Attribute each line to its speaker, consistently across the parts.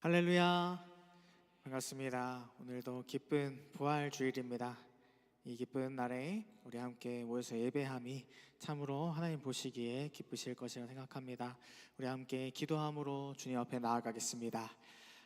Speaker 1: 할렐루야, 반갑습니다. 오늘도 기쁜 부활 주일입니다. 이 기쁜 날에 우리 함께 모여서 예배함이 참으로 하나님 보시기에 기쁘실 것이라 생각합니다. 우리 함께 기도함으로 주님 앞에 나아가겠습니다.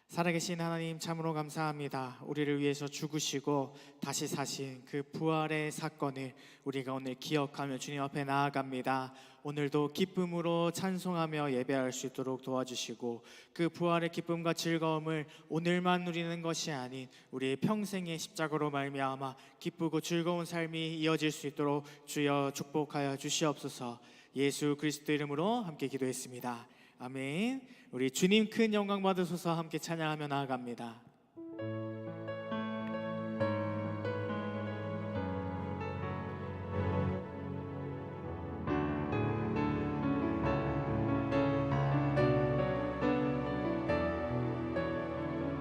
Speaker 1: 살아계신 하나님 참으로 감사합니다. 우리를 위해서 죽으시고 다시 사신 그 부활의 사건을 우리가 오늘 기억하며 주님 앞에 나아갑니다. 오늘도 기쁨으로 찬송하며 예배할 수 있도록 도와주시고 그 부활의 기쁨과 즐거움을 오늘만 누리는 것이 아닌 우리의 평생의 십자가로 말미암아 기쁘고 즐거운 삶이 이어질 수 있도록 주여 축복하여 주시옵소서. 예수 그리스도 이름으로 함께 기도했습니다. 아멘. 우리 주님 큰 영광 받으소서. 함께 찬양하며 나아갑니다.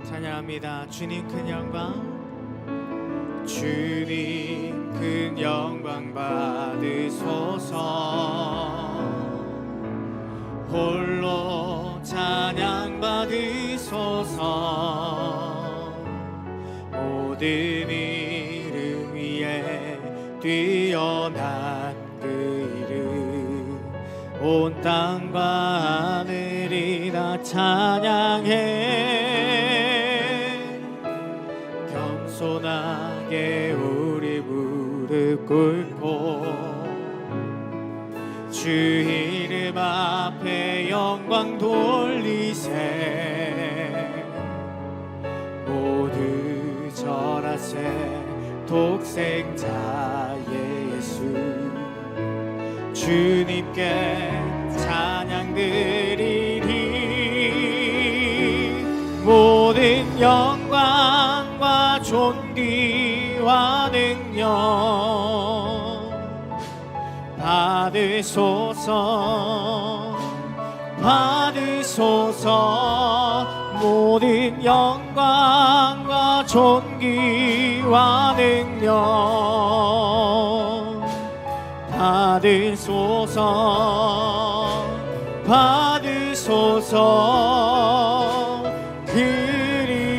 Speaker 1: 찬양합니다. 주님 큰 영광, 주님 큰 영광 받으소서. 홀로 찬양 받으소서. 모든 이름 위에 뛰어난 그 이름, 온 땅과 하늘이 다 찬양해. 겸손하게 우리 무릎 꿇고 주 이름 앞에 영광 돌리세. 모두 절하세. 독생자의 예수 주님께 찬양 드리리. 모든 영광과 존귀와 능력 받으소서. 받으소서. 모든 영광과 존귀와 능력 받으소서. 받으소서.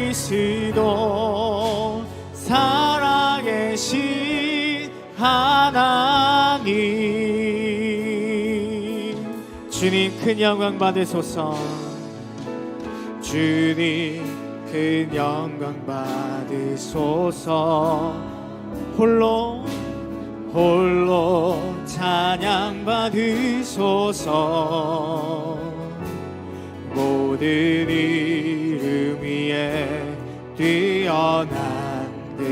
Speaker 1: 그리스도 살아계신 하나님, 주님 큰 영광 받으소서. 주님 큰 영광 받으소서. 홀로 찬양 받으소서. 모든 이름 위에 뛰어난 그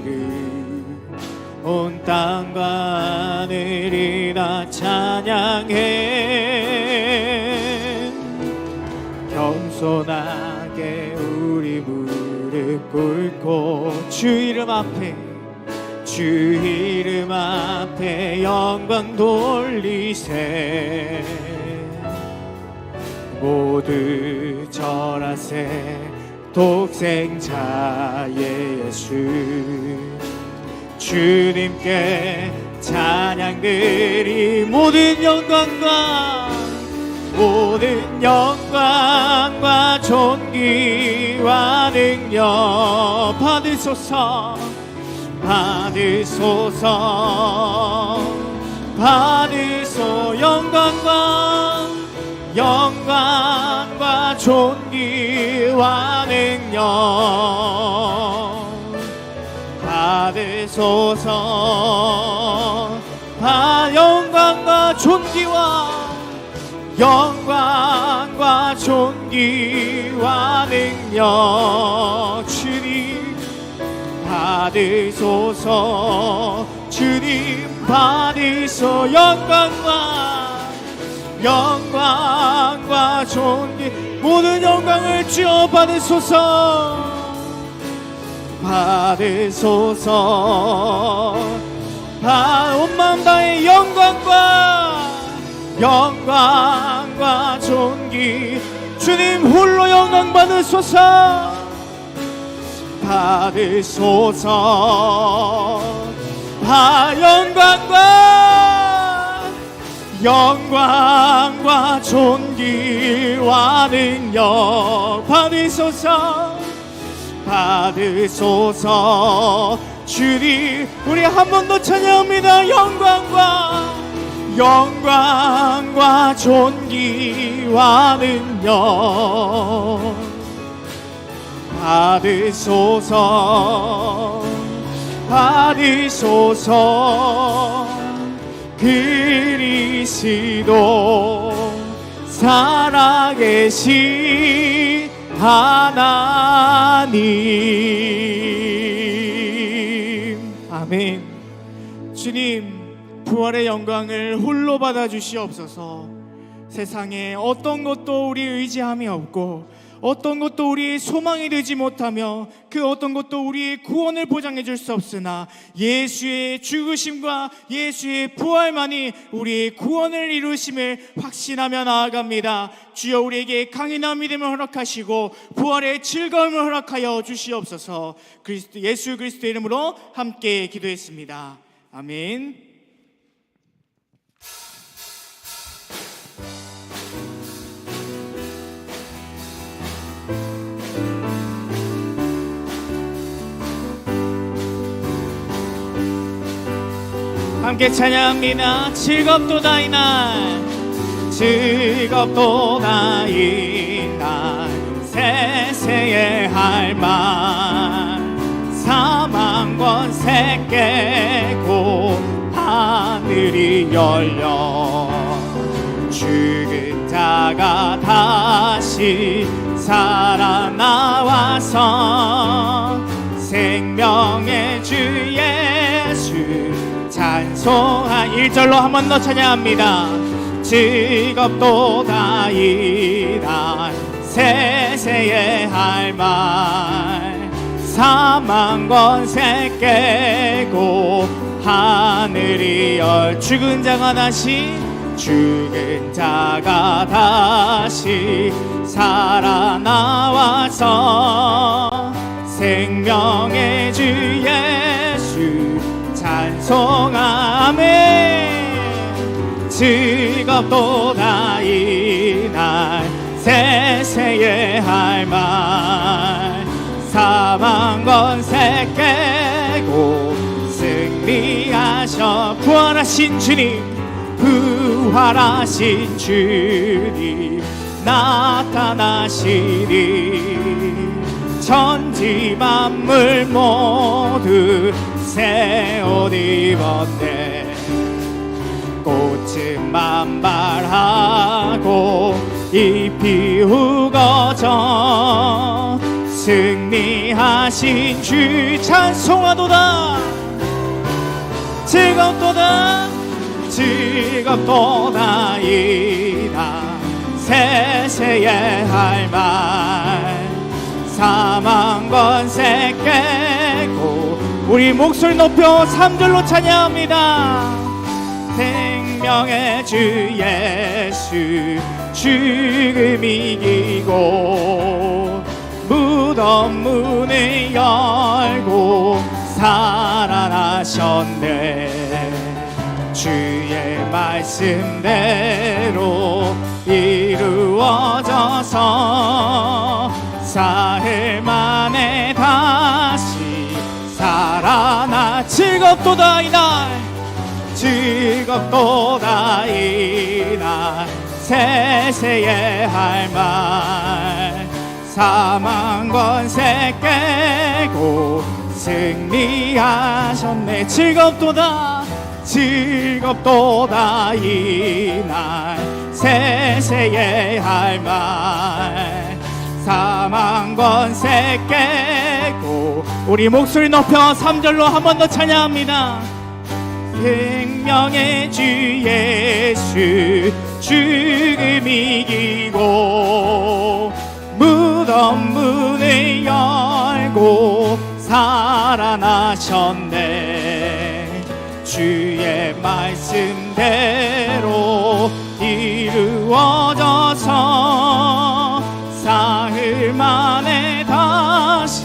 Speaker 1: 이름, 온 땅과 하늘이 다 찬양해. 겸손하게 우리 무릎 꿇고 주 이름 앞에 영광 돌리세. 모두 절하세. 독생자의 예수 주님께 찬양 드리. 모든 영광과 존귀와 능력 받으소서. 받으소. 영광과 존귀와 능력 받으소서. 영광과 존귀와 능력 주님 받으소서. 주님 받으소. 영광과 존귀, 모든 영광을 주여 받으소서. 받으소서. 온 마음 다해 영광과 존귀 주님 홀로 영광 받으소서. 받으소서. 영광과 영광과 존귀와 능력 받으소서 받으소서. 주님 우리 한 번 더 찬양합니다. 영광과 존귀와 능력 받으소서 받으소서. 그리스도 살아계신 하나님. 아멘. 주님 부활의 영광을 홀로 받아 주시옵소서. 세상에 어떤 것도 우리 의지함이 없고 어떤 것도 우리의 소망이 되지 못하며 그 어떤 것도 우리의 구원을 보장해 줄 수 없으나 예수의 죽으심과 예수의 부활만이 우리의 구원을 이루심을 확신하며 나아갑니다. 주여 우리에게 강인한 믿음을 허락하시고 부활의 즐거움을 허락하여 주시옵소서. 예수 그리스도의 이름으로 함께 기도했습니다. 아멘. 함께 찬양합니다. 즐겁도다 이날 즐겁도다 이날 세세의 할말 사망 권세 깨고 하늘이 열려 죽은 자가 다시 살아나와서 생명의 주 예수 찬송한 1절로 한 번 더 찬양합니다. 즐겁도다 이날 세세의 할말 사망 권세 깨고 하늘이 열 죽은 자가 다시 살아나와서 생명의 주 예수 찬송하네. 즐겁도다 이날 세세의 할말 사망 권세 깨고 승리하셔 부활하신 주님 부활하신 주님 나타나시리 천지 만물 모두 새 옷 입었네. 꽃은 만발하고 잎이 우거져 승리하신 주 찬송하도다. 즐겁도다 즐겁도다 이날 세세의 할말 사망 권세 깨고 우리 목소리 높여 3절로 찬양합니다. 생명의 주 예수 죽음 이기고 무덤 문을 열고 살아나셨네. 주의 말씀대로 이루어져서 사흘 만에 다시 살아나 즐겁도다 이날 즐겁도다 이날 세세의 할말 사망 권세 깨고 승리하셨네. 즐겁도다 즐겁도다 이날 세세의 할말 사망 권세 깨고 우리 목소리 높여 3절로 한 번 더 찬양합니다. 생명의 주 예수 죽음 이기고 무덤 문을 열고 살아나셨네. 주의 말씀대로 이루어져서 사흘 만에 다시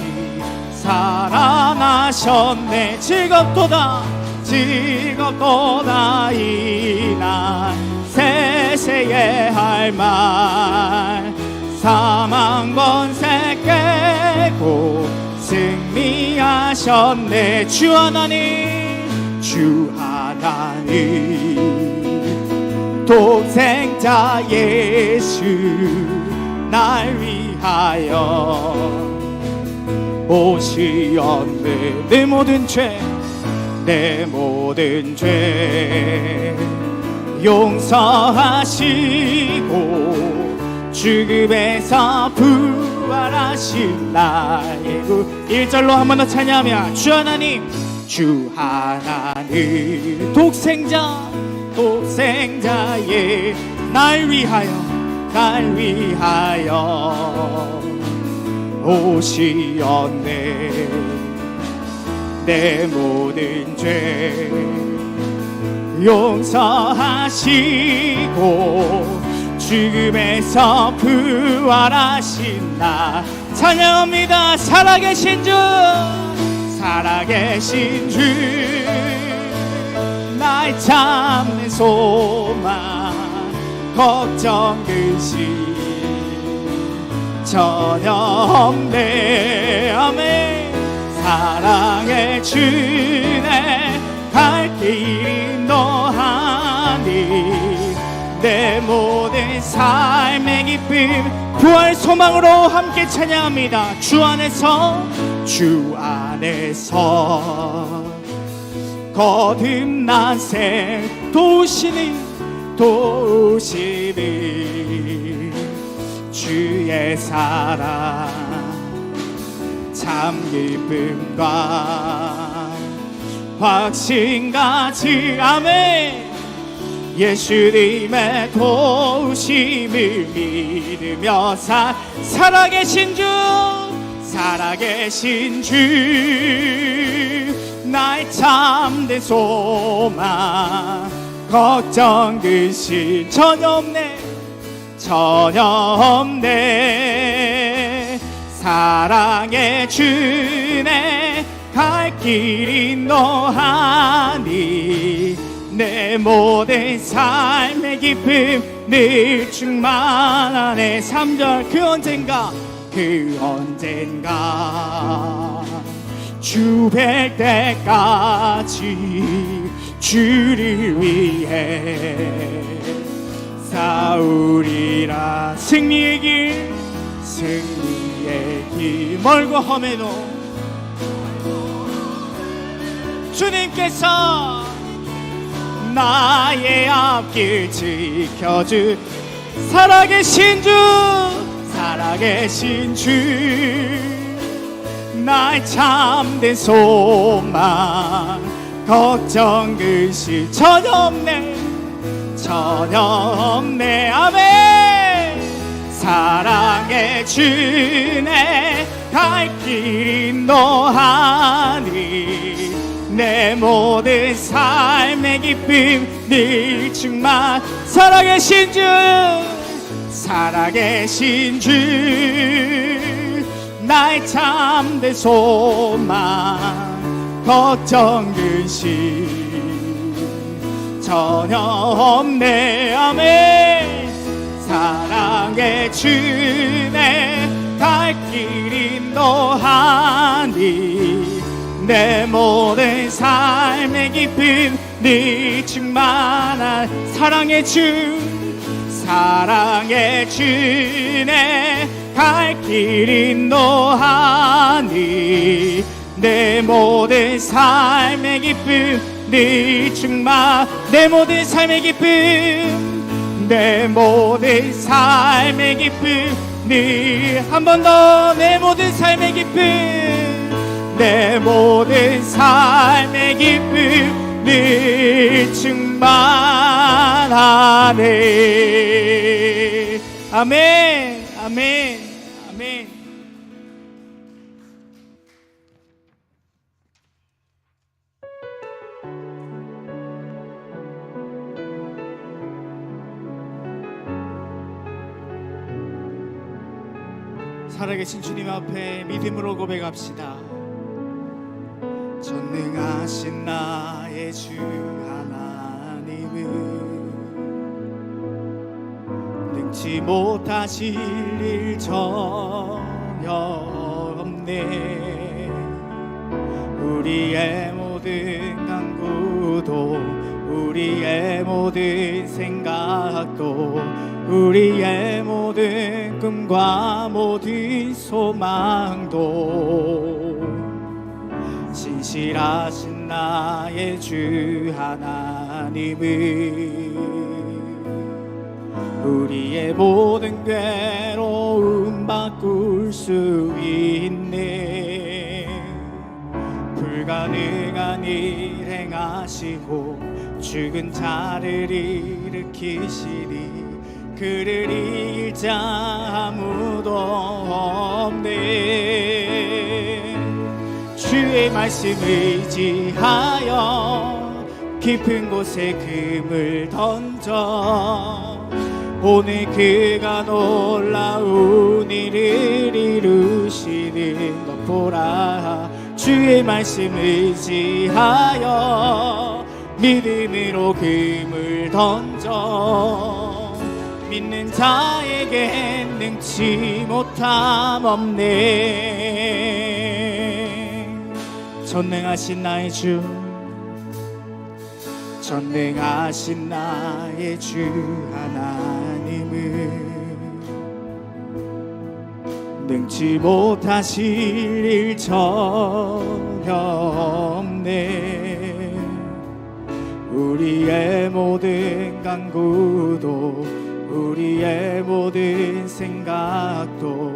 Speaker 1: 살아나셨네. 즐겁도다 즐겁도다 이날
Speaker 2: 해야 할 말 사망 권세 깨고 승리하셨네. 주 하나님 주 하나님 독생자 예수 날 위하여 오시었네. 내 모든 죄 용서하시고 죽음에서 부활하신 나의 구. 1절로 한 번 더 찬양하며 주 하나님 독생자의 날 위하여 오시었네. 내 모든 죄 용서하시고 죽음에서 부활하신 나 찬양합니다. 살아계신 주 나의 참된 소망 걱정 근심 전혀 없네. 아멘. 사랑의 주네 갈 길 인도하니 내 모든 삶의 기쁨 부활 소망으로 함께 찬양합니다. 주 안에서 거듭난 새 도우시니 주의 사랑 참 기쁨과 확신같이 아멘. 예수님의 도우심을 믿으며 살아계신 주 나의 참된 소망 걱정 근심 전혀 없네. 사랑의 주네 갈 길 인도하니 내 모든 삶의 기쁨 늘 충만하네. 3절 그 언젠가 주 뵐 때까지 주를 위해 싸우리라. 승리의 길 멀고 험해도 주님께서 나의 앞길 지켜주 살아계신 주 나의 참된 소망 걱정 근심 전혀 없네. 아멘. 사랑의 주네 갈 길 인도하니 내 모든 삶의 기쁨 늘 충만 살아계신 주 나의 참된 소망 걱정 근심 전혀 없네. 아멘. 사랑의 주네 갈 길 인도하니 내 모든 삶의 기쁨 늘 충만한 사랑의 주네 갈 길 인도하니 내 모든 삶의 기쁨 늘 충만 내 모든 삶의 기쁨 늘 한 번 더 내 모든 삶의 기쁨 늘 충만하네. 아멘. 살아계신 주님 앞에 믿음으로 고백합시다. 전능하신 나의 주 하나님은 능치 못하실 일 전혀 없네. 우리의 모든 간구도 우리의 모든 생각도 우리의 모든 꿈과 모든 소망도 신실하신 나의 주 하나님은 우리의 모든 괴로움 바꿀 수 있네. 불가능한 일 행하시고 죽은 자를 일으키시니 그를 이길 자 아무도 없네. 주의 말씀 의지하여 깊은 곳에 금을 던져 오늘 그가 놀라운 일을 이루시는 것 보라. 주의 말씀 의지하여 믿음으로 금을 던져 믿는 자에게 능치 못함 없네. 전능하신 나의 주, 전능하신 나의 주 하나님은 능치 못하실 일 전혀 없네. 우리의 모든 간구도 우리의 모든 생각도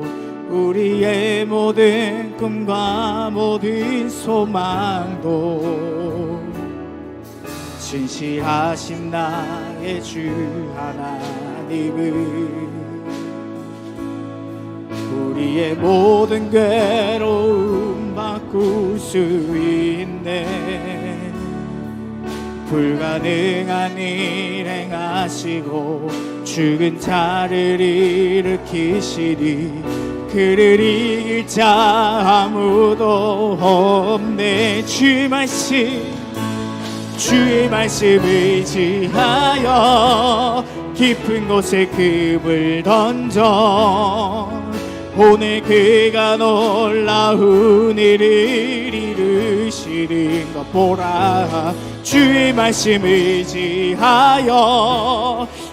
Speaker 2: 우리의 모든 꿈과 모든 소망도 신실하신 나의 주 하나님은 우리의 모든 괴로움 바꿀 수 있네. 불가능한 일 행하시고 죽은 자를 일으키시니 그를 이길 자 아무도 없네. 주의 말씀 의지하여 깊은 곳에 금을 던져 오늘 그가 놀라운 일을 이루시는 것 보라. 주의 말씀 의지하여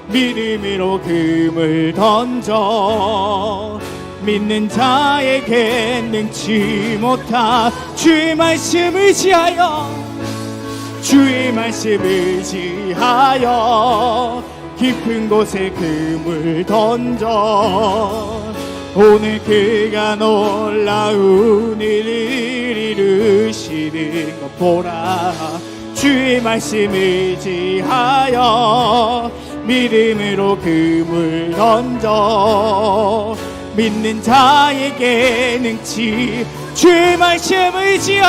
Speaker 2: 믿음으로 금을 던져 믿는 자에게 능치 못하. 주의 말씀 의지하여 깊은 곳에 금을 던져 오늘 그가 놀라운 일을 이루시는 것 보라. 주의 말씀 의지하여 믿음으로 금을 던져 믿는 자에게 능치. 주의 말씀 의지하여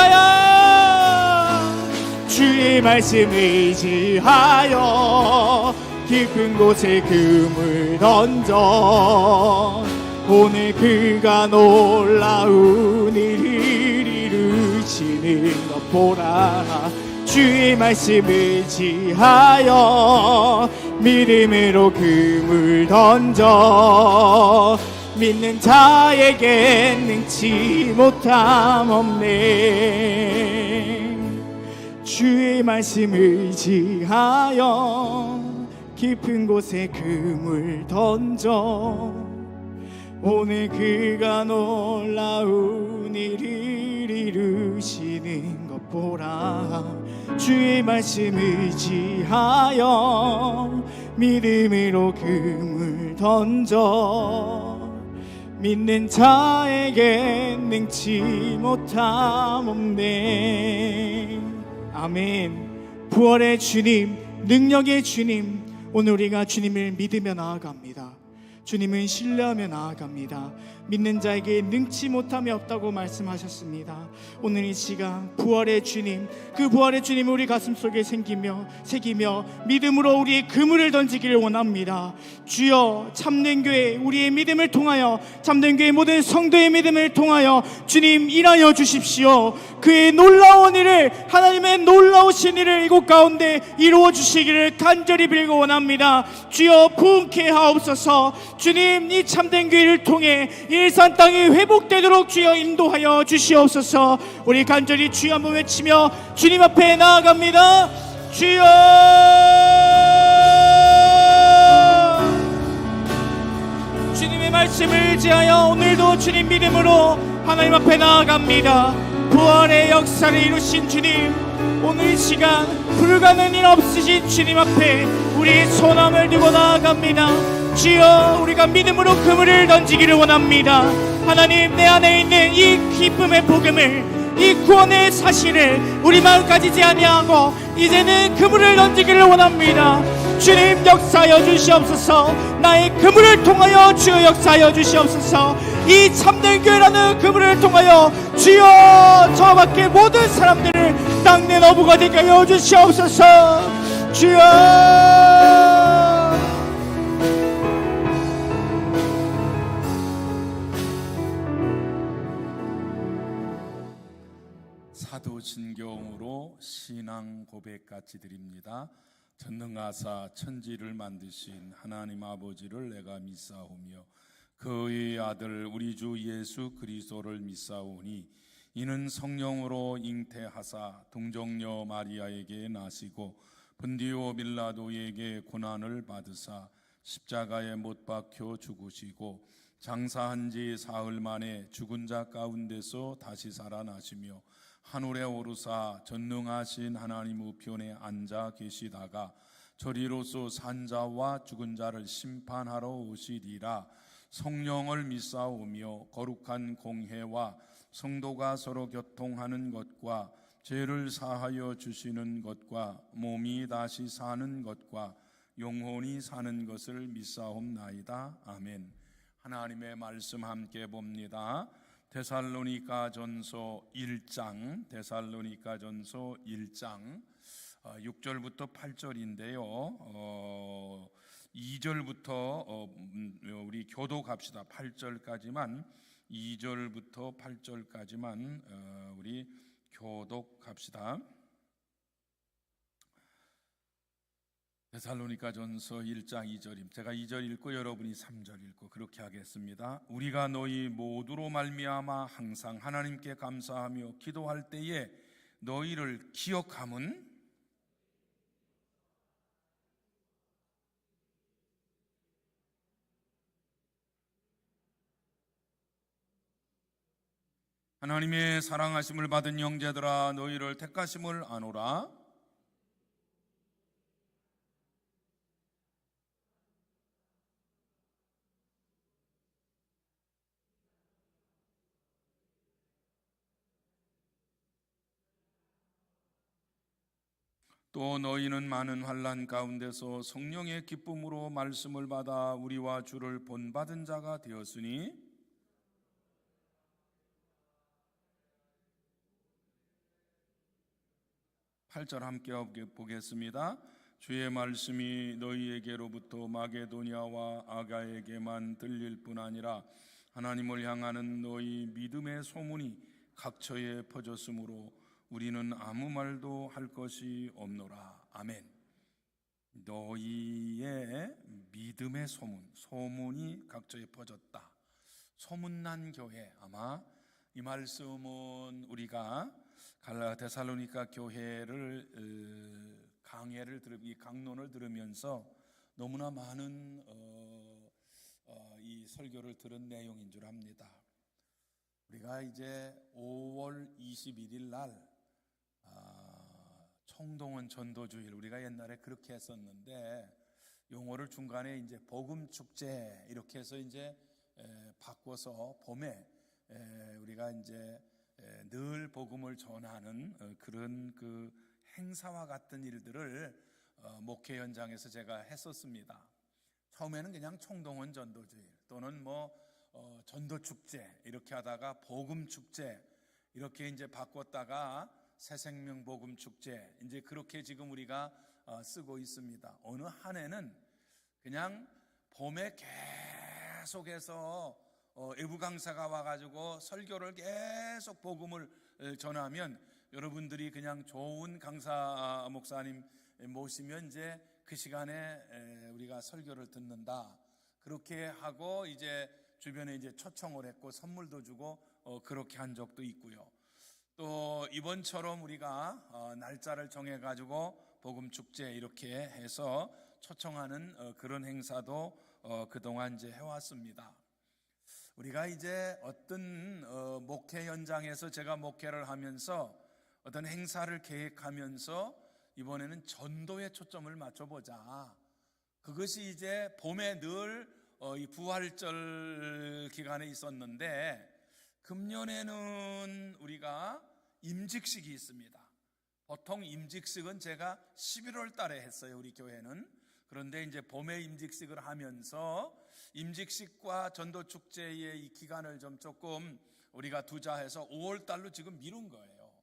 Speaker 2: 깊은 곳에 금을 던져 오늘 그가 놀라운 일을 이루시는 것 보라. 주의 말씀 의지하여 믿음으로 금을 던져 믿는 자에게 능치 못함 없네. 주의 말씀 의지하여 깊은 곳에 금을 던져 오늘 그가 놀라운 일을 이루시는 것 보라. 주의 말씀 의지하여 믿음으로 금을 던져 믿는 자에게 능치 못함 없네. 아멘. 부활의 주님, 능력의 주님, 오늘 우리가 주님을 믿으며 나아갑니다. 주님을 신뢰하며 나아갑니다. 믿는 자에게 능치 못함이 없다고 말씀하셨습니다. 오늘 이 시간 부활의 주님, 그 부활의 주님이 우리 가슴속에 새기며 믿음으로 우리의 그물을 던지기를 원합니다. 주여, 참된 교회 우리의 믿음을 통하여, 참된 교회 모든 성도의 믿음을 통하여 주님 일하여 주십시오. 그의 놀라운 일을, 하나님의 놀라우신 일을 이곳 가운데 이루어 주시기를 간절히 빌고 원합니다. 주여, 부흥케 하옵소서. 주님, 이 참된 교회를 통해 일산 땅이 회복되도록 주여 인도하여 주시옵소서. 우리 간절히 주여 한번 외치며 주님 앞에 나아갑니다. 주여, 주님의 말씀을 의지하여 오늘도 주님 믿음으로 하나님 앞에 나아갑니다. 부활의 역사를 이루신 주님, 오늘 이 시간 불가능한 일 없으신 주님 앞에 우리 소망을 두고 나아갑니다. 주여, 우리가 믿음으로 그물을 던지기를 원합니다. 하나님, 내 안에 있는 이 기쁨의 복음을, 이 구원의 사실을 우리 마음 가지지 아니하고 이제는 그물을 던지기를 원합니다. 주님, 역사하여 주시옵소서. 나의 그물을 통하여 주여 역사하여 주시옵소서. 이 참된 교회라는 그물을 통하여 주여, 저와 밖에 모든 사람들을 땅내 어부가 되게 하여 주시옵소서. 주여,
Speaker 3: 사도신경으로 신앙 고백같이 드립니다. 전능하사 천지를 만드신 하나님 아버지를 내가 믿사오며 그의 아들 우리 주 예수 그리스도를 믿사오니 이는 성령으로 잉태하사 동정녀 마리아에게 나시고 본디오 빌라도에게 고난을 받으사 십자가에 못 박혀 죽으시고 장사한 지 사흘 만에 죽은 자 가운데서 다시 살아나시며 하늘에 오르사 전능하신 하나님 우편에 앉아 계시다가 저리로서 산자와 죽은 자를 심판하러 오시리라. 성령을 믿사오며 거룩한 공회와 성도가 서로 교통하는 것과 죄를 사하여 주시는 것과 몸이 다시 사는 것과 영원히 사는 것을 믿사옵나이다. 아멘. 하나님의 말씀 함께 봅니다. 데살로니가전서 1장, 데살로니가전서 1장 6절부터 8절인데요. 2절부터 우리 교독합시다. 8절까지만, 2절부터 8절까지만 우리 교독합시다. 데살로니가전서 1장 2절입니다. 제가 2절 읽고 여러분이 3절 읽고 그렇게 하겠습니다. 우리가 너희 모두로 말미암아 항상 하나님께 감사하며 기도할 때에 너희를 기억함은 하나님의 사랑하심을 받은 형제들아, 너희를 택하심을 아노라. 또 너희는 많은 환난 가운데서 성령의 기쁨으로 말씀을 받아 우리와 주를 본받은 자가 되었으니 8절 함께 보겠습니다. 주의 말씀이 너희에게로부터 마게도냐와 아가에게만 들릴 뿐 아니라 하나님을 향하는 너희 믿음의 소문이 각처에 퍼졌으므로 우리는 아무 말도 할 것이 없노라. 아멘. 너희의 믿음의 소문이 각처에 퍼졌다. 소문난 교회. 아마 이 말씀은 우리가 데살로니가 교회를 이 강론을 들으면서 너무나 많은 이 설교를 들은 내용인 줄 압니다. 우리가 이제 5월 21일 날 청동원 전도주일, 우리가 옛날에 그렇게 했었는데 용어를 중간에 이제 복음 축제 이렇게 해서 이제 바꿔서 봄에 우리가 이제 늘 복음을 전하는 그런 그 행사와 같은 일들을 목회 현장에서 제가 했었습니다. 처음에는 그냥 청동원 전도주일 또는 뭐 전도 축제 이렇게 하다가 복음 축제 이렇게 이제 바꿨다가 새생명 복음 축제 이제 그렇게 지금 우리가 쓰고 있습니다. 어느 한 해는 그냥 봄에 계속해서 외부 강사가 와가지고 설교를 계속 복음을 전하면 여러분들이 그냥 좋은 강사 목사님 모시면 이제 그 시간에 우리가 설교를 듣는다. 그렇게 하고 이제 주변에 이제 초청을 했고 선물도 주고 그렇게 한 적도 있고요. 또 이번처럼 우리가 날짜를 정해가지고 복음 축제 이렇게 해서 초청하는 그런 행사도 그동안 이제 해왔습니다. 우리가 이제 어떤 목회 현장에서 제가 목회를 하면서 어떤 행사를 계획하면서 이번에는 전도에 초점을 맞춰보자. 그것이 이제 봄에 늘 이 부활절 기간에 있었는데 금년에는 우리가 임직식이 있습니다. 보통 임직식은 제가 11월 달에 했어요, 우리 교회는. 그런데 이제 봄에 임직식을 하면서 임직식과 전도축제의 이 기간을 좀 조금 우리가 두자해서 5월 달로 지금 미룬 거예요.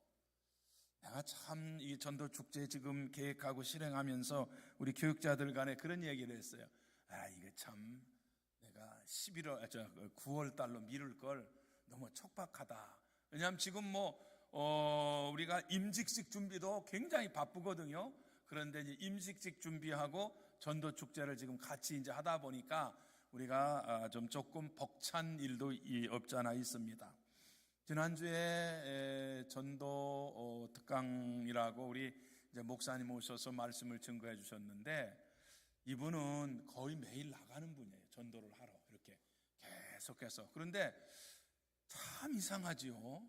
Speaker 3: 내가 참 이 전도축제 지금 계획하고 실행하면서 우리 교육자들 간에 그런 얘기를 했어요. 이게 참 내가 9월 달로 미룰 걸 너무 촉박하다. 왜냐하면 지금 우리가 임직식 준비도 굉장히 바쁘거든요. 그런데 이제 임직식 준비하고 전도 축제를 지금 같이 이제 하다 보니까 우리가 좀 조금 벅찬 일도 없지 않아 있습니다. 지난주에 전도 특강이라고 우리 이제 목사님 오셔서 말씀을 증거해 주셨는데 이분은 거의 매일 나가는 분이에요. 전도를 하러 이렇게 계속해서. 그런데 참 이상하지요.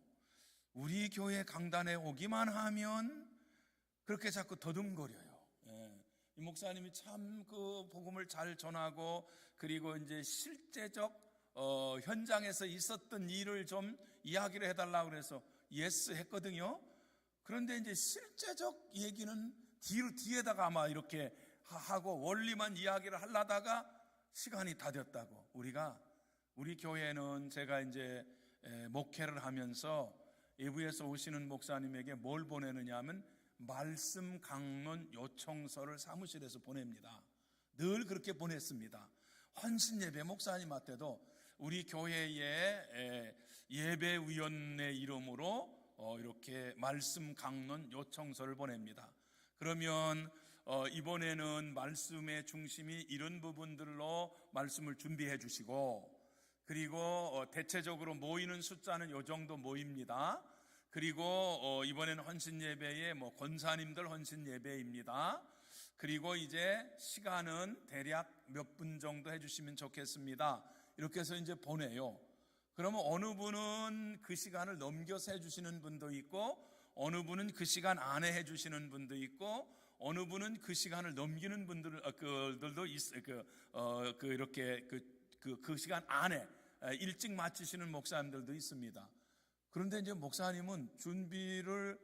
Speaker 3: 우리 교회 강단에 오기만 하면 그렇게 자꾸 더듬거려요. 이 목사님이 참 그 복음을 잘 전하고 그리고 이제 실제적 현장에서 있었던 일을 좀 이야기를 해달라고 그래서 예스 했거든요. 그런데 이제 실제적 얘기는 뒤에다가 아마 이렇게 하고 원리만 이야기를 하려다가 시간이 다 됐다고. 우리 교회는 제가 이제 목회를 하면서 외부에서 오시는 목사님에게 뭘 보내느냐 하면 말씀 강론 요청서를 사무실에서 보냅니다. 늘 그렇게 보냈습니다. 헌신예배 목사님한테도 우리 교회의 예배위원회 이름으로 이렇게 말씀 강론 요청서를 보냅니다. 그러면 이번에는 말씀의 중심이 이런 부분들로 말씀을 준비해 주시고 그리고 대체적으로 모이는 숫자는 요 정도 모입니다. 그리고 이번에는 헌신예배에 권사님들 헌신예배입니다. 그리고 이제 시간은 대략 몇 분 정도 해주시면 좋겠습니다. 이렇게 해서 이제 보내요. 그러면 어느 분은 그 시간을 넘겨서 해주시는 분도 있고 어느 분은 그 시간 안에 해주시는 분도 있고 어느 분은 그 시간을 넘기는 분들도 있어요. 이렇게 그 시간 안에 일찍 마치시는 목사님들도 있습니다. 그런데 이제 목사님은 준비를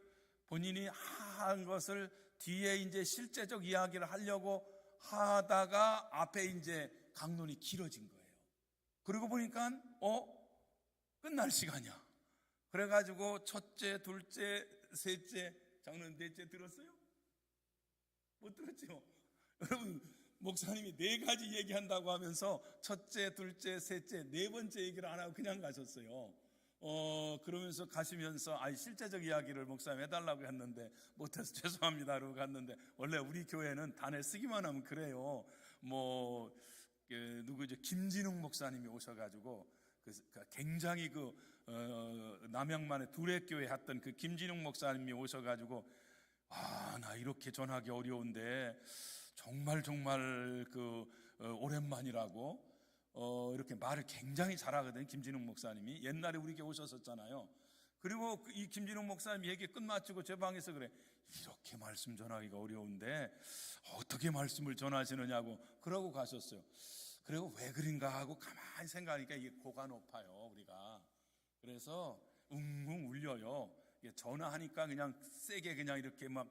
Speaker 3: 본인이 한 것을 뒤에 이제 실제적 이야기를 하려고 하다가 앞에 이제 강론이 길어진 거예요. 그러고 보니까 끝날 시간이야. 그래가지고 첫째, 둘째, 셋째, 장로님 넷째 들었어요? 못 들었죠? 여러분 목사님이 4가지 얘기한다고 하면서 첫째, 둘째, 셋째, 4번째 얘기를 안 하고 그냥 가셨어요. 그러면서 가시면서 실제적 이야기를 목사님 해달라고 했는데 못해서 죄송합니다 그러고 갔는데 원래 우리 교회는 단에 쓰기만 하면 그래요. 누구죠? 김진웅 목사님이 오셔가지고 굉장히 남양만의 두레교회 했던 그 김진웅 목사님이 오셔가지고 나 이렇게 전하기 어려운데 정말 오랜만이라고 이렇게 말을 굉장히 잘하거든요. 김진웅 목사님이 옛날에 우리 교회 오셨었잖아요. 그리고 이 김진웅 목사님 얘기 끝마치고 제 방에서 그래, 이렇게 말씀 전하기가 어려운데 어떻게 말씀을 전하시느냐고 그러고 가셨어요. 그리고 왜 그런가 하고 가만히 생각하니까 이게 고가 높아요 우리가. 그래서 웅웅 울려요. 전화하니까 그냥 세게 그냥 이렇게 막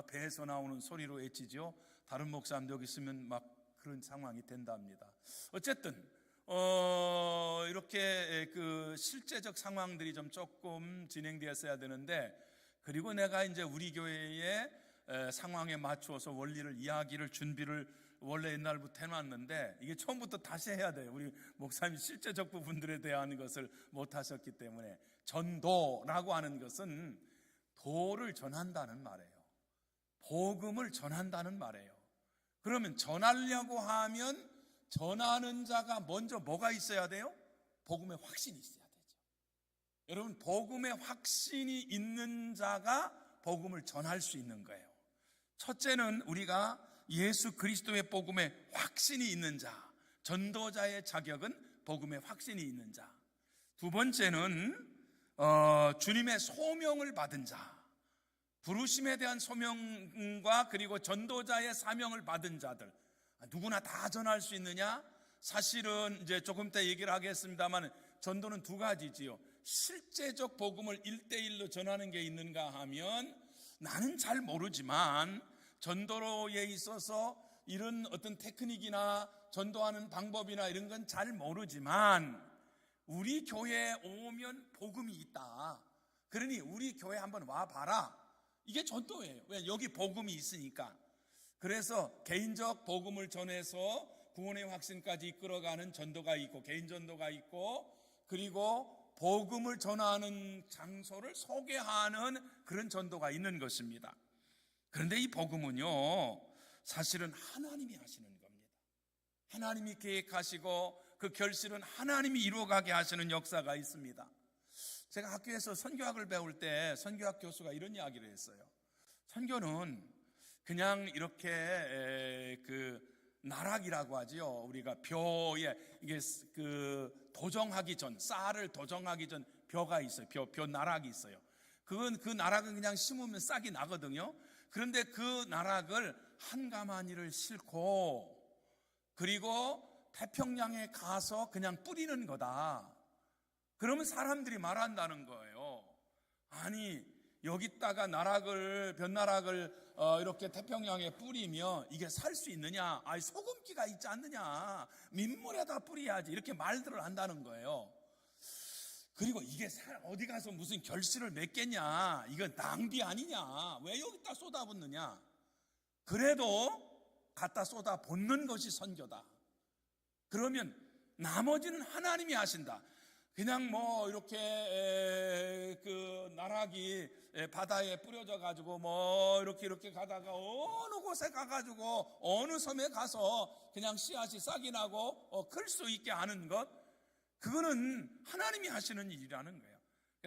Speaker 3: 배에서 나오는 소리로 외치죠. 다른 목사님도 여기 있으면 막 그런 상황이 된답니다. 어쨌든 이렇게 그 실제적 상황들이 좀 조금 진행되었어야 되는데, 그리고 내가 이제 우리 교회의 상황에 맞추어서 원리를 이야기를 준비를 원래 옛날부터 해놨는데, 이게 처음부터 다시 해야 돼요. 우리 목사님이 실제적 부분들에 대한 것을 못하셨기 때문에. 전도라고 하는 것은 도를 전한다는 말이에요. 복음을 전한다는 말이에요. 그러면 전하려고 하면 전하는 자가 먼저 뭐가 있어야 돼요? 복음의 확신이 있어야 되죠. 여러분, 복음의 확신이 있는 자가 복음을 전할 수 있는 거예요. 첫째는 우리가 예수 그리스도의 복음에 확신이 있는 자, 전도자의 자격은 복음에 확신이 있는 자. 두 번째는 주님의 소명을 받은 자, 부르심에 대한 소명과 그리고 전도자의 사명을 받은 자들. 누구나 다 전할 수 있느냐? 사실은 이제 조금 이따 얘기를 하겠습니다만, 전도는 두 가지지요. 실제적 복음을 1대1로 전하는 게 있는가 하면, 나는 잘 모르지만 전도에 있어서 이런 어떤 테크닉이나 전도하는 방법이나 이런 건 잘 모르지만 우리 교회에 오면 복음이 있다, 그러니 우리 교회 한번 와봐라, 이게 전도예요. 왜? 여기 복음이 있으니까. 그래서 개인적 복음을 전해서 구원의 확신까지 이끌어가는 전도가 있고, 개인 전도가 있고, 그리고 복음을 전하는 장소를 소개하는 그런 전도가 있는 것입니다. 그런데 이 복음은요, 사실은 하나님이 하시는 겁니다. 하나님이 계획하시고 그 결실은 하나님이 이루어가게 하시는 역사가 있습니다. 제가 학교에서 선교학을 배울 때 선교학 교수가 이런 이야기를 했어요. 선교는 그냥 이렇게 그 나락이라고 하지요. 우리가 벼에 이게 그 도정하기 전, 쌀을 도정하기 전 벼가 있어요. 벼 나락이 있어요. 그 나락은 그냥 심으면 싹이 나거든요. 그런데 그 나락을 한 가마니를 싣고 그리고 태평양에 가서 그냥 뿌리는 거다. 그러면 사람들이 말한다는 거예요. 아니, 여기다가 벼나락을 이렇게 태평양에 뿌리면 이게 살 수 있느냐? 아니, 소금기가 있지 않느냐? 민물에다 뿌려야지. 이렇게 말들을 한다는 거예요. 그리고 이게 어디 가서 무슨 결실을 맺겠냐? 이건 낭비 아니냐? 왜 여기다 쏟아붓느냐? 그래도 갖다 쏟아붓는 것이 선교다. 그러면 나머지는 하나님이 하신다. 그냥 뭐 이렇게 그 나락이 바다에 뿌려져 가지고 뭐 이렇게 가다가 어느 곳에 가가지고 어느 섬에 가서 그냥 씨앗이 싹이 나고 클 수 있게 하는 것, 그거는 하나님이 하시는 일이라는 거예요.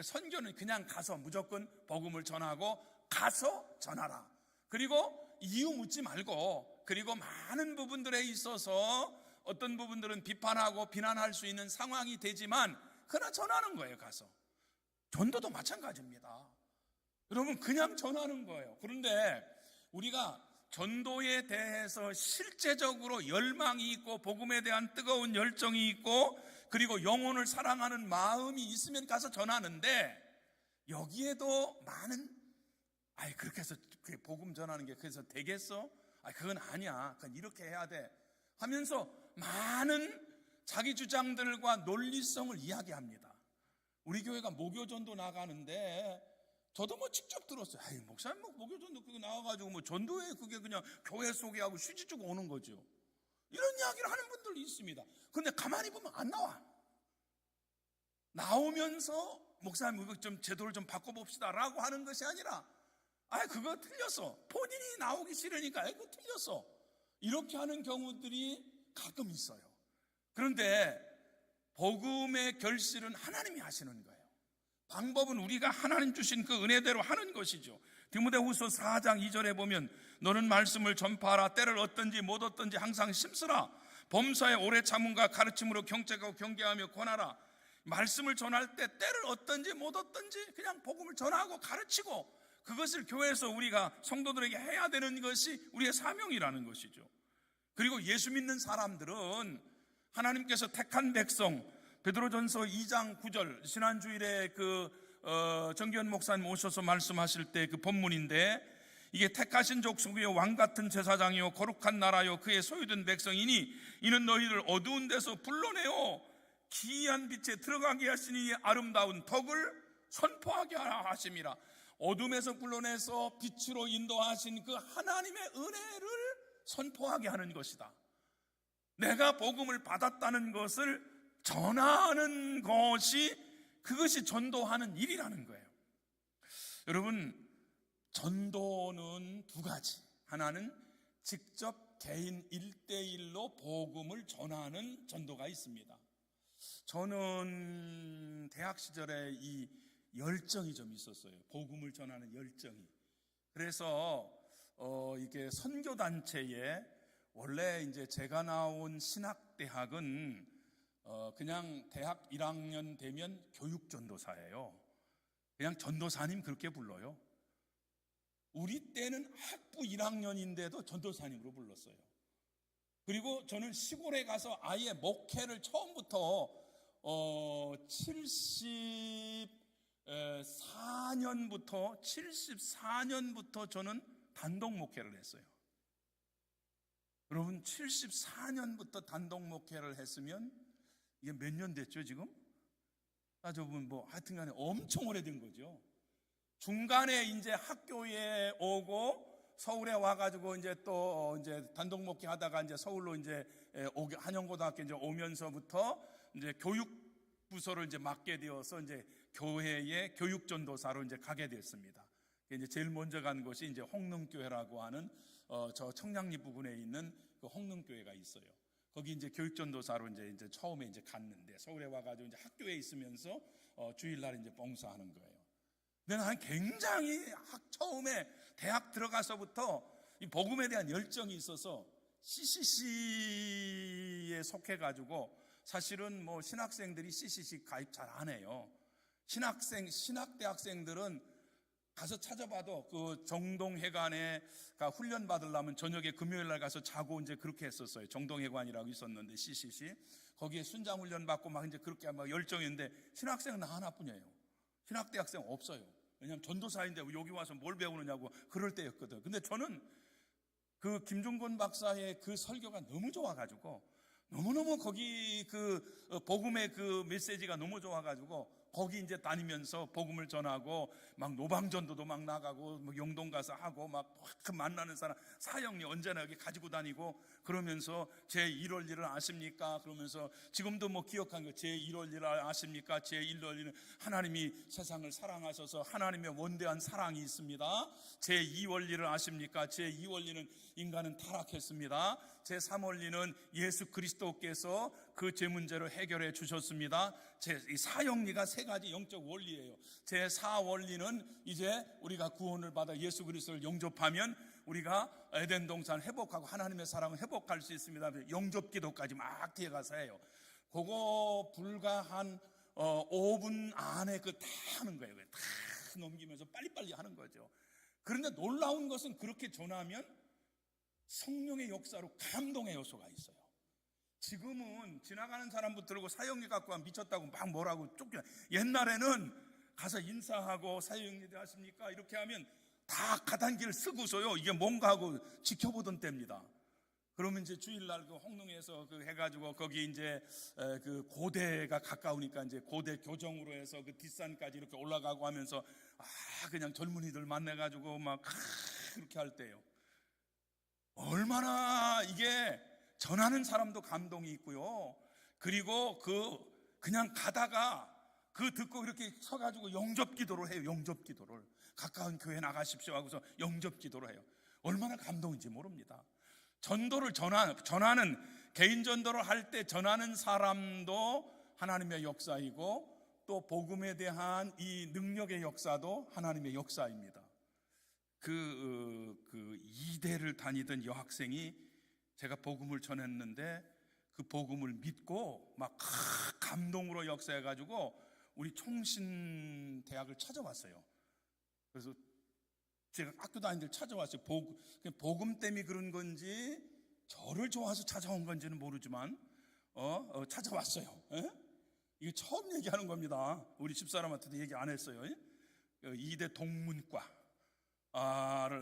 Speaker 3: 선교는 그냥 가서 무조건 복음을 전하고 가서 전하라. 그리고 이유 묻지 말고, 그리고 많은 부분들에 있어서 어떤 부분들은 비판하고 비난할 수 있는 상황이 되지만 그러나 전하는 거예요. 가서. 전도도 마찬가지입니다. 여러분, 그냥 전하는 거예요. 그런데 우리가 전도에 대해서 실제적으로 열망이 있고 복음에 대한 뜨거운 열정이 있고 그리고 영혼을 사랑하는 마음이 있으면 가서 전하는데, 여기에도 많은 그렇게 해서 복음 전하는 게 그래서 되겠어? 그건 아니야. 그건 이렇게 해야 돼 하면서 많은 자기 주장들과 논리성을 이야기합니다. 우리 교회가 모교전도 나가는데 저도 뭐 직접 들었어요. 목사님 모교전도 그거 나와가지고 뭐 전도회 그게 그냥 교회 소개하고 휴지 주고 오는 거죠. 이런 이야기를 하는 분들이 있습니다. 그런데 가만히 보면 안 나와. 나오면서 목사님 이거 좀 제도를 좀 바꿔봅시다 라고 하는 것이 아니라 그거 틀렸어. 본인이 나오기 싫으니까 그거 틀렸어. 이렇게 하는 경우들이 가끔 있어요. 그런데 복음의 결실은 하나님이 하시는 거예요. 방법은 우리가 하나님 주신 그 은혜대로 하는 것이죠. 디모데후서 4장 2절에 보면 너는 말씀을 전파하라. 때를 얻든지 못 얻든지 항상 심쓰라. 범사에 오래 참음과 가르침으로 경책하고 경계하며 권하라. 말씀을 전할 때 때를 얻든지 못 얻든지 그냥 복음을 전하고 가르치고, 그것을 교회에서 우리가 성도들에게 해야 되는 것이 우리의 사명이라는 것이죠. 그리고 예수 믿는 사람들은 하나님께서 택한 백성, 베드로전서 2장 9절, 지난주일에 정기현 목사님 오셔서 말씀하실 때 그 본문인데, 이게 택하신 족속이요 왕 같은 제사장이요 거룩한 나라요 그의 소유된 백성이니 이는 너희를 어두운 데서 불러내어 기이한 빛에 들어가게 하시니 아름다운 덕을 선포하게 하심이라. 어둠에서 불러내서 빛으로 인도하신 그 하나님의 은혜를 선포하게 하는 것이다. 내가 복음을 받았다는 것을 전하는 것이, 그것이 전도하는 일이라는 거예요. 여러분, 전도는 두 가지. 하나는 직접 개인 1대1로 복음을 전하는 전도가 있습니다. 저는 대학 시절에 이 열정이 좀 있었어요. 복음을 전하는 열정이. 그래서 이게 선교단체에, 원래 이제 제가 나온 신학대학은 그냥 대학 1학년 되면 교육전도사예요. 그냥 전도사님 그렇게 불러요. 우리 때는 학부 1학년인데도 전도사님으로 불렀어요. 그리고 저는 시골에 가서 아예 목회를 처음부터 74년부터 저는 단독 목회를 했어요. 여러분, 74년부터 단독 목회를 했으면 이게 몇 년 됐죠 지금? 따져보면 뭐 하여튼간에 엄청 오래된 거죠. 중간에 이제 학교에 오고 서울에 와가지고 이제 또 이제 단독 목회 하다가 이제 서울로 이제 한영고등학교 이제 오면서부터 이제 교육부서를 이제 맡게 되어서 이제 교회의 교육전도사로 이제 가게 됐습니다. 이제 제일 먼저 간 곳이 이제 홍릉교회라고 하는 저 청량리 부근에 있는 그 홍릉교회가 있어요. 거기 이제 교육전도사로 이제 처음에 이제 갔는데, 서울에 와가지고 이제 학교에 있으면서 주일날 이제 봉사하는 거예요. 근데 나는 굉장히 처음에 대학 들어가서부터 이 복음에 대한 열정이 있어서 CCC에 속해가지고, 사실은 뭐 신학생들이 CCC 가입 잘 안 해요. 신학대학생들은 가서 찾아봐도 그 정동회관에 훈련 받으려면 저녁에 금요일 날 가서 자고 이제 그렇게 했었어요. 정동회관이라고 있었는데 CCC 거기에 순장 훈련 받고 막 이제 그렇게 막 열정인데, 신학생은 나 하나뿐이에요. 신학대학생 없어요. 왜냐하면 전도사인데 여기 와서 뭘 배우느냐고 그럴 때였거든. 근데 저는 그 김종건 박사의 그 설교가 너무 좋아가지고, 너무너무 거기 그 복음의 그 메시지가 너무 좋아가지고 거기 이제 다니면서 복음을 전하고 막 노방전도도 막 나가고 뭐 영동 가서 하고 막 만나는 사람 사형리 언제나 여기 가지고 다니고, 그러면서 제 1월 1을 아십니까? 그러면서 지금도 뭐 기억한 거, 제 1월 1을 아십니까? 제 1월 1은 하나님이 세상을 사랑하셔서 하나님의 원대한 사랑이 있습니다. 제 2월 1을 아십니까? 제 2월 1은 인간은 타락했습니다. 제 3월 1은 예수 그리스도께서 그 죄 문제를 해결해 주셨습니다. 제 사형리가 세 가지 영적 원리예요. 제 4원리는 이제 우리가 구원을 받아 예수 그리스도를 영접하면 우리가 에덴 동산 회복하고 하나님의 사랑을 회복할 수 있습니다. 영접 기도까지 막 뒤에 가서 해요. 그거 불과 한 5분 안에 그 다 하는 거예요. 다 넘기면서 빨리빨리 하는 거죠. 그런데 놀라운 것은 그렇게 전하면 성령의 역사로 감동의 요소가 있어요. 지금은 지나가는 사람 붙들고 사형리 갖고 와 미쳤다고 막 뭐라고 쫓겨. 옛날에는 가서 인사하고 사형리 하십니까? 이렇게 하면 다 가단기를 쓰고서요, 이게 뭔가 하고 지켜보던 때입니다. 그러면 이제 주일날 그 홍릉에서 그 해가지고 거기 이제 그 고대가 가까우니까 이제 고대 교정으로 해서 그 뒷산까지 이렇게 올라가고 하면서 그냥 젊은이들 만나가지고 막 그렇게 할 때요. 얼마나 이게 전하는 사람도 감동이 있고요. 그리고 그냥 가다가 그 듣고 이렇게 서가지고 영접 기도를 해요. 영접 기도를. 가까운 교회 나가십시오 하고서 영접 기도를 해요. 얼마나 감동인지 모릅니다. 전도를 전하는, 개인 전도를 할 때 전하는 사람도 하나님의 역사이고, 또 복음에 대한 이 능력의 역사도 하나님의 역사입니다. 그 이대를 다니던 여학생이 제가 복음을 전했는데 그 복음을 믿고 막 감동으로 역사해가지고 우리 총신대학을 찾아왔어요. 그래서 제가 학교 다니는 데 찾아왔어요. 복음 때문에 그런 건지 저를 좋아서 찾아온 건지는 모르지만 찾아왔어요. 에? 이게 처음 얘기하는 겁니다. 우리 집사람한테도 얘기 안 했어요. 이대 동문과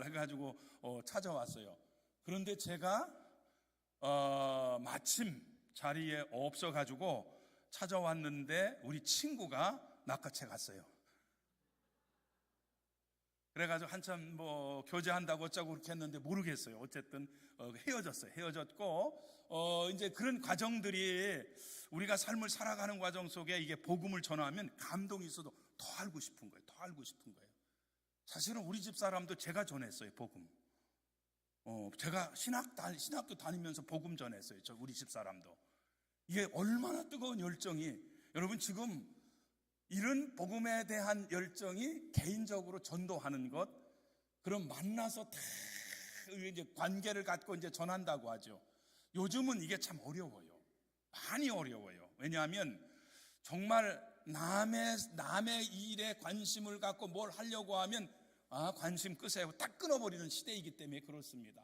Speaker 3: 해가지고 찾아왔어요. 그런데 제가 마침 자리에 없어가지고 찾아왔는데 우리 친구가 낚아채 갔어요. 그래가지고 한참 뭐 교제한다고 어쩌고 그렇게 했는데 모르겠어요. 어쨌든 헤어졌어요. 헤어졌고 이제 그런 과정들이 우리가 삶을 살아가는 과정 속에 이게 복음을 전하면 감동이 있어도 더 알고 싶은 거예요. 더 알고 싶은 거예요. 사실은 우리 집 사람도 제가 전했어요. 복음. 제가 신학도 다니면서 복음 전했어요. 우리 집 사람도. 이게 얼마나 뜨거운 열정이, 여러분 지금 이런 복음에 대한 열정이 개인적으로 전도하는 것, 그럼 만나서 다 이제 관계를 갖고 이제 전한다고 하죠. 요즘은 이게 참 어려워요. 많이 어려워요. 왜냐하면 정말 남의 일에 관심을 갖고 뭘 하려고 하면 관심 끄세요. 딱 끊어버리는 시대이기 때문에 그렇습니다.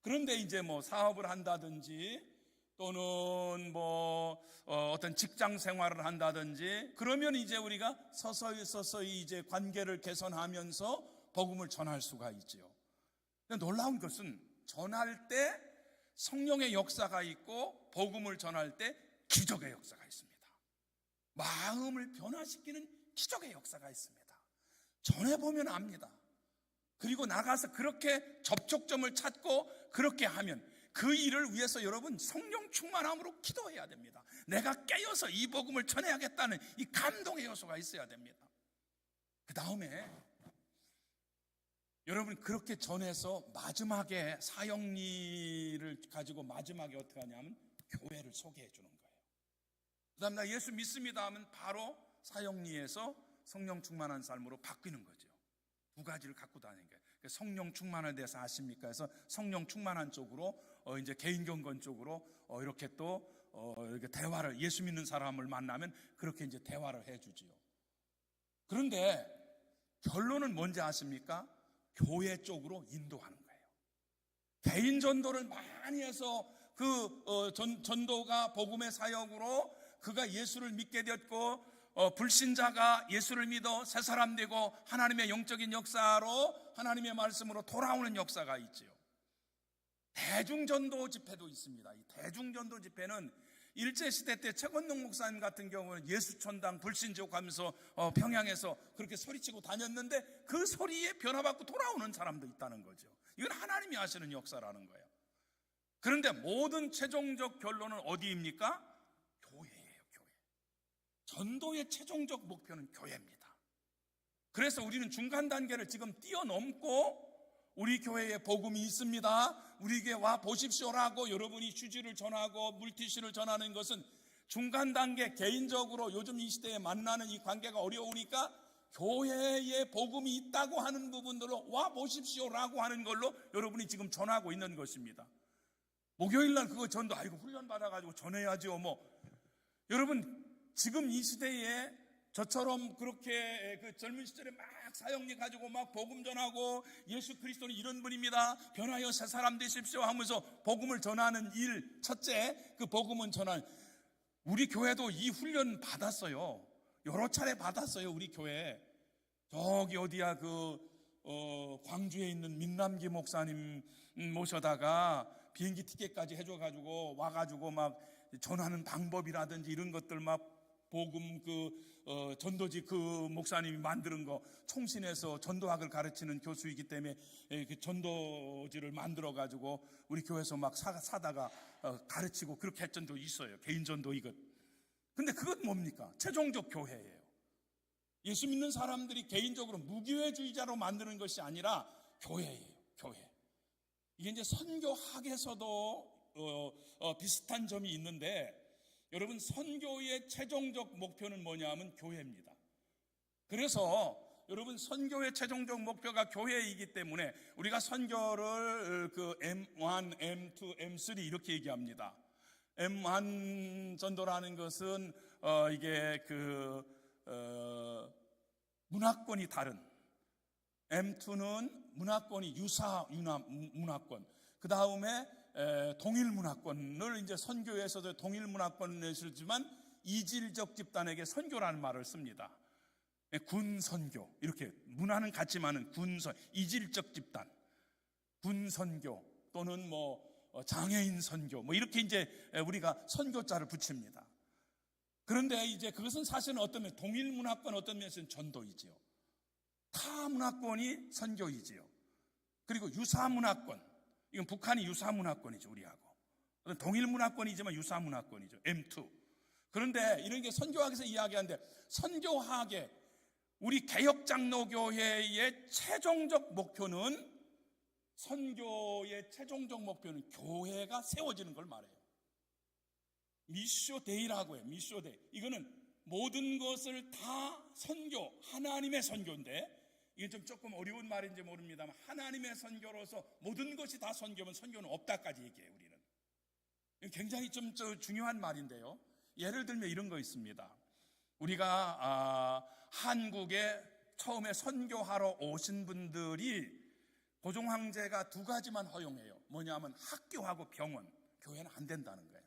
Speaker 3: 그런데 이제 뭐 사업을 한다든지 또는 뭐 어떤 직장 생활을 한다든지 그러면 이제 우리가 서서히 이제 관계를 개선하면서 복음을 전할 수가 있지요. 근데 놀라운 것은 전할 때 성령의 역사가 있고 복음을 전할 때 기적의 역사가 있습니다. 마음을 변화시키는 기적의 역사가 있습니다. 전해보면 압니다. 그리고 나가서 그렇게 접촉점을 찾고 그렇게 하면 그 일을 위해서 여러분 성령 충만함으로 기도해야 됩니다. 내가 깨어서 이 복음을 전해야겠다는 이 감동의 요소가 있어야 됩니다. 그 다음에 여러분 그렇게 전해서 마지막에 사형리를 가지고 마지막에 어떻게 하냐면 교회를 소개해 주는 거예요. 그 다음에 나 예수 믿습니다 하면 바로 사형리에서 성령 충만한 삶으로 바뀌는 거죠. 두 가지를 갖고 다니는 거예요. 성령 충만에 대해서 아십니까? 그래서 성령 충만한 쪽으로 이제 개인 경건 쪽으로 이렇게 또 이렇게 대화를, 예수 믿는 사람을 만나면 그렇게 이제 대화를 해주지요. 그런데 결론은 뭔지 아십니까? 교회 쪽으로 인도하는 거예요. 개인 전도를 많이 해서 전도가 복음의 사역으로 그가 예수를 믿게 되었고 불신자가 예수를 믿어 새 사람 되고 하나님의 영적인 역사로 하나님의 말씀으로 돌아오는 역사가 있지요. 대중전도 집회도 있습니다. 이 대중전도 집회는 일제시대 때 최건동 목사님 같은 경우는 예수천당 불신족 하면서 평양에서 그렇게 소리치고 다녔는데 그 소리에 변화받고 돌아오는 사람도 있다는 거죠. 이건 하나님이 하시는 역사라는 거예요. 그런데 모든 최종적 결론은 어디입니까? 교회예요. 교회. 전도의 최종적 목표는 교회입니다. 그래서 우리는 중간 단계를 지금 뛰어넘고 우리 교회에 복음이 있습니다, 우리 교회 와 보십시오라고 여러분이 휴지를 전하고 물티슈를 전하는 것은 중간 단계, 개인적으로 요즘 이 시대에 만나는 이 관계가 어려우니까 교회에 복음이 있다고 하는 부분들로 와 보십시오라고 하는 걸로 여러분이 지금 전하고 있는 것입니다. 목요일날 그거 전도 훈련 받아가지고 전해야죠. 여러분 지금 이 시대에 저처럼 그렇게 그 젊은 시절에 막 사역리 가지고 막 복음 전하고 예수 그리스도는 이런 분입니다, 변하여 새 사람 되십시오 하면서 복음을 전하는 일, 첫째 그 복음은 전하는, 우리 교회도 이 훈련 받았어요. 여러 차례 받았어요. 우리 교회 저기 어디야 광주에 있는 민남기 목사님 모셔다가 비행기 티켓까지 해줘가지고 와가지고 막 전하는 방법이라든지 이런 것들 막 복음 전도지 그 목사님이 만드는 거 총신해서 전도학을 가르치는 교수이기 때문에 그 전도지를 만들어 가지고 우리 교회에서 막 사다가 가르치고 그렇게 했던 적도 있어요. 개인 전도 이것. 근데 그건 뭡니까? 최종적 교회예요. 예수 믿는 사람들이 개인적으로 무교회주의자로 만드는 것이 아니라 교회예요. 교회. 이게 이제 선교학에서도 비슷한 점이 있는데, 여러분 선교의 최종적 목표는 뭐냐면 교회입니다. 그래서 여러분 선교의 최종적 목표가 교회이기 때문에 우리가 선교를 M1, M2, M3 이렇게 얘기합니다. M1 전도라는 것은 이게 문화권이 다른, M2는 문화권이 유사 문화권, 그 다음에 동일 문화권을 이제 선교에서도 동일 문화권을 쓰지만 이질적 집단에게 선교라는 말을 씁니다. 군선교, 이렇게 문화는 같지만은 군선, 이질적 집단, 군선교 또는 장애인 선교, 이렇게 이제 우리가 선교자를 붙입니다. 그런데 이제 그것은 사실은 어떤 면 동일 문화권, 어떤 면에서는 전도이지요. 타 문화권이 선교이지요. 그리고 유사 문화권, 이건 북한이 유사 문화권이죠, 우리하고. 동일 문화권이지만 유사 문화권이죠, M2. 그런데 이런 게 선교학에서 이야기하는데, 선교학의 우리 개혁장로교회의 최종적 목표는, 선교의 최종적 목표는 교회가 세워지는 걸 말해요. 미쇼데이라고 해요. 미쇼데이. 이거는 모든 것을 다 선교, 하나님의 선교인데, 이게 조금 어려운 말인지 모릅니다만, 하나님의 선교로서 모든 것이 다 선교면 선교는 없다까지 얘기해요, 우리는. 굉장히 좀 중요한 말인데요. 예를 들면 이런 거 있습니다. 우리가 한국에 처음에 선교하러 오신 분들이 고종 황제가 두 가지만 허용해요. 뭐냐면 학교하고 병원, 교회는 안 된다는 거예요.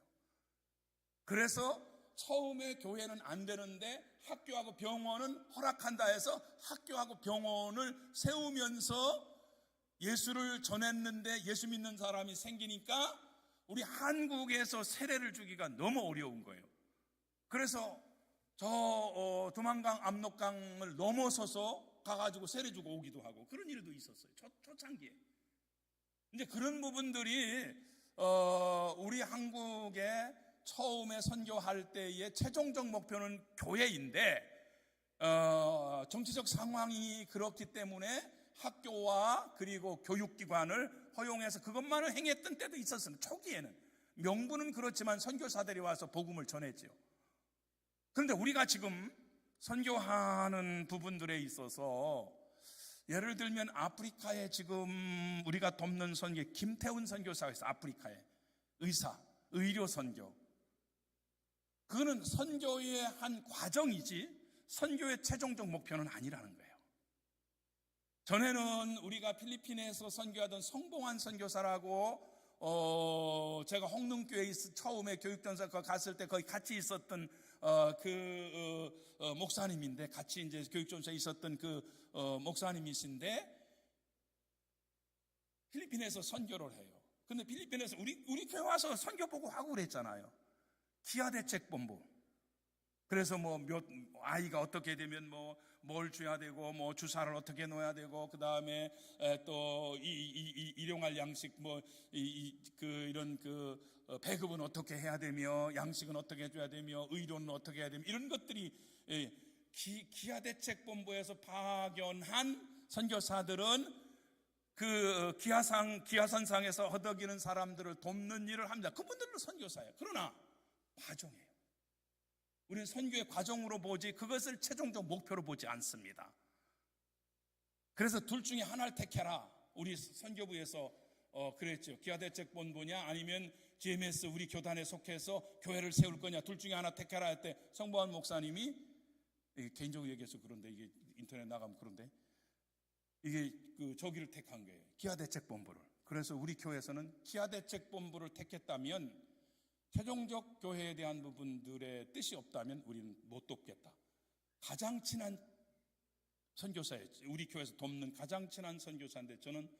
Speaker 3: 그래서 처음에 교회는 안 되는데 학교하고 병원은 허락한다 해서 학교하고 병원을 세우면서 예수를 전했는데 예수 믿는 사람이 생기니까 우리 한국에서 세례를 주기가 너무 어려운 거예요. 그래서 두만강 압록강을 넘어서서 가가지고 세례 주고 오기도 하고 그런 일도 있었어요. 초창기에. 이제 그런 부분들이 우리 한국에 처음에 선교할 때의 최종적 목표는 교회인데, 정치적 상황이 그렇기 때문에 학교와 그리고 교육기관을 허용해서 그것만을 행했던 때도 있었습니다. 초기에는. 명분은 그렇지만 선교사들이 와서 복음을 전했죠. 그런데 우리가 지금 선교하는 부분들에 있어서, 예를 들면 아프리카에 지금 우리가 돕는 선교, 김태훈 선교사가 있어요. 아프리카에. 의료 선교. 그거는 선교의 한 과정이지 선교의 최종적 목표는 아니라는 거예요. 전에는 우리가 필리핀에서 선교하던 성봉환 선교사라고, 제가 홍릉교회에 처음에 교육전사 갔을 때 거기 같이 있었던 목사님인데, 같이 이제 교육전사에 있었던 목사님이신데, 필리핀에서 선교를 해요. 근데 필리핀에서 우리 교회 와서 선교 보고 하고 그랬잖아요. 기아대책본부. 그래서 아이가 어떻게 되면 뭘 줘야 되고, 주사를 어떻게 놓아야 되고, 그 다음에 또 일용할 양식, 이런 배급은 어떻게 해야 되며, 양식은 어떻게 해줘야 되며, 의료는 어떻게 해야 되며, 이런 것들이 기아대책본부에서 파견한 선교사들은 그 기아선상에서 허덕이는 사람들을 돕는 일을 합니다. 그분들은 선교사예요. 그러나 과정이에요. 우리는 선교의 과정으로 보지 그것을 최종적 목표로 보지 않습니다. 그래서 둘 중에 하나를 택해라. 우리 선교부에서 그랬죠. 기아대책본부냐 아니면 GMS 우리 교단에 속해서 교회를 세울 거냐, 둘 중에 하나 택해라 할 때 성보환 목사님이, 개인적으로 얘기해서 그런데 이게 인터넷 나가면 그런데 이게 저기를 택한 거예요. 기아대책본부를. 그래서 우리 교회에서는 기아대책본부를 택했다면, 최종적 교회에 대한 부분들의 뜻이 없다면 우리는 못 돕겠다. 가장 친한 선교사예요. 우리 교회에서 돕는 가장 친한 선교사인데 저는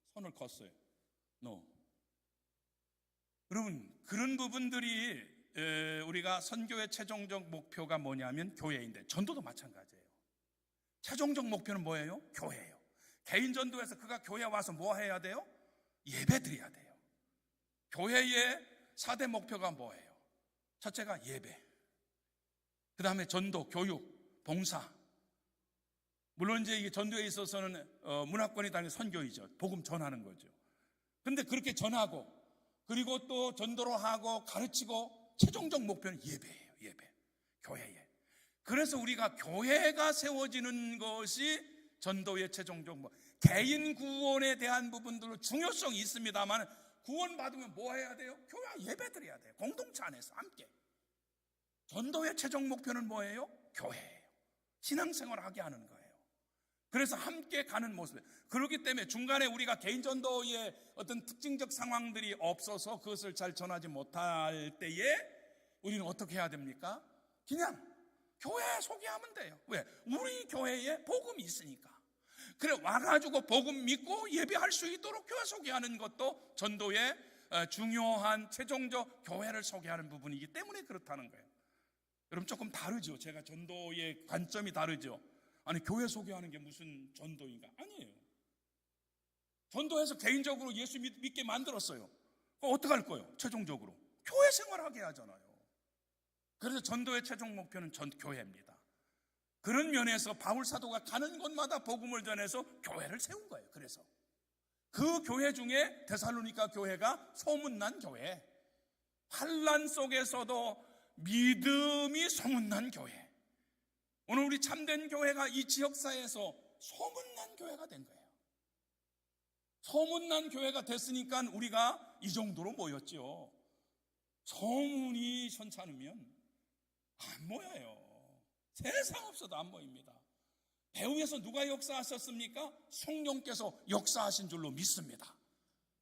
Speaker 3: 손을 껐어요. No. 여러분, 그런 부분들이 우리가 선교의 최종적 목표가 뭐냐면 교회인데, 전도도 마찬가지예요. 최종적 목표는 뭐예요? 교회예요. 개인 전도에서 그가 교회에 와서 뭐 해야 돼요? 예배 드려야 돼요. 교회의 4대 목표가 뭐예요? 첫째가 예배, 그 다음에 전도, 교육, 봉사. 물론 이제 이게 전도에 있어서는 문화권이 다른 선교이죠. 복음 전하는 거죠. 그런데 그렇게 전하고, 그리고 또 전도로 하고 가르치고, 최종적 목표는 예배예요. 예배, 교회에. 그래서 우리가 교회가 세워지는 것이 전도의 최종적 목표. 개인 구원에 대한 부분들로 중요성이 있습니다만, 구원 받으면 뭐 해야 돼요? 교회 예배 드려야 돼요. 공동체 안에서 함께. 전도의 최종 목표는 뭐예요? 교회예요. 신앙생활을 하게 하는 거예요. 그래서 함께 가는 모습이에요. 그렇기 때문에 중간에 우리가 개인 전도의 어떤 특징적 상황들이 없어서 그것을 잘 전하지 못할 때에 우리는 어떻게 해야 됩니까? 그냥 교회 소개하면 돼요. 왜? 우리 교회에 복음이 있으니까. 그래 와가지고 복음 믿고 예배할 수 있도록 교회 소개하는 것도 전도의 중요한 최종적 교회를 소개하는 부분이기 때문에 그렇다는 거예요. 여러분 조금 다르죠. 제가 전도의 관점이 다르죠. 아니 교회 소개하는 게 무슨 전도인가? 아니에요. 전도해서 개인적으로 예수 믿게 만들었어요. 그럼 어떡할 거예요? 최종적으로 교회 생활하게 하잖아요. 그래서 전도의 최종 목표는 교회입니다. 그런 면에서 바울 사도가 가는 곳마다 복음을 전해서 교회를 세운 거예요. 그래서 그 교회 중에 데살로니가 교회가 소문난 교회, 환난 속에서도 믿음이 소문난 교회. 오늘 우리 참된 교회가 이 지역사회에서 소문난 교회가 된 거예요. 소문난 교회가 됐으니까 우리가 이 정도로 모였죠. 소문이 괜찮으면 안 모여요. 세상 없어도 안 모입니다. 배후에서 누가 역사하셨습니까? 성령께서 역사하신 줄로 믿습니다.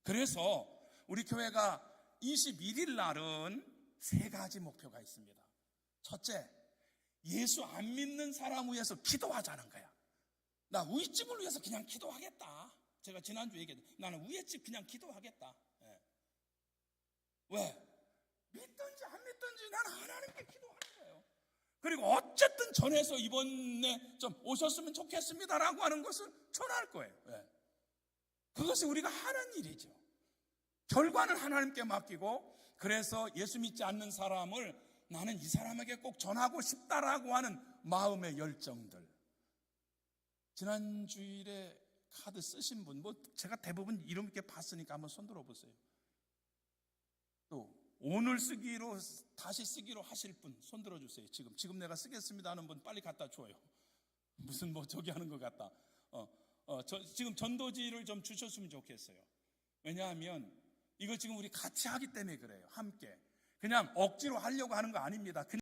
Speaker 3: 그래서 우리 교회가 21일 날은 3가지 목표가 있습니다. 첫째, 예수 안 믿는 사람 위해서 기도하자는 거야. 나 우리 집을 위해서 그냥 기도하겠다. 제가 지난주에 얘기했는데 나는 우리 집 그냥 기도하겠다. 네. 왜? 믿든지 안 믿든지 나는 하나님께 기도하는 거예요. 그리고 어쨌든 전해서 이번에 좀 오셨으면 좋겠습니다라고 하는 것을 전할 거예요. 왜? 그것이 우리가 하는 일이죠. 결과는 하나님께 맡기고, 그래서 예수 믿지 않는 사람을 나는 이 사람에게 꼭 전하고 싶다라고 하는 마음의 열정들. 지난 주일에 카드 쓰신 분, 제가 대부분 이렇게 봤으니까 한번 손 들어보세요. 또 오늘 쓰기로 다시 쓰기로 하실 분 손 들어주세요. 지금 내가 쓰겠습니다 하는 분 빨리 갖다 줘요. 무슨 저기 하는 것 같다. 지금 전도지를 좀 주셨으면 좋겠어요. 왜냐하면 이거 지금 우리 같이 하기 때문에 그래요. 함께 그냥 억지로 하려고 하는 거 아닙니다.